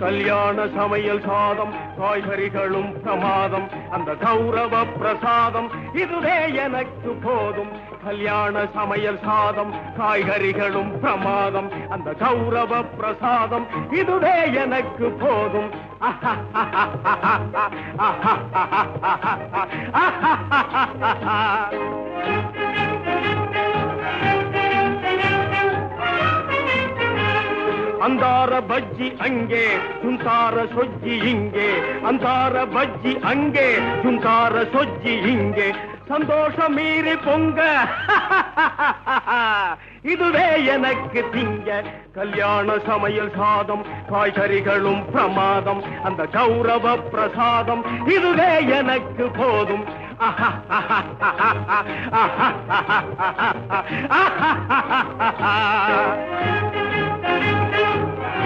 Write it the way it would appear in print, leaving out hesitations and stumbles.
கல்யாண சமையல் சாதம் காய்கறிகளும் பிரமாதம் அந்த கௌரவ பிரசாதம் இதுவே எனக்கு போதும் கல்யாண சமையல் சாதம் காய்கறிகளும் பிரமாதம் அந்த கௌரவ பிரசாதம் இதுவே எனக்கு போதும் ಅಂದಾರ ಬಜ್ಜಿ ಅಂಗೆ ಸುಂತಾರ ಸೊಜ್ಜಿ ಹಿಂಗೆ ಅಂತಾರ ಬಜ್ಜಿ ಅಂಗೆ ಸುಂತಾರ ಸೊಜ್ಜಿ ಹಿಂಗೆ சந்தோஷ மீறி பொங்க இதுவே எனக்கு திங்க கல்யாண சமையல் சாதம் காய்கறிகளும் பிரமாதம் அந்த கௌரவ பிரசாதம் இதுவே எனக்கு போதும்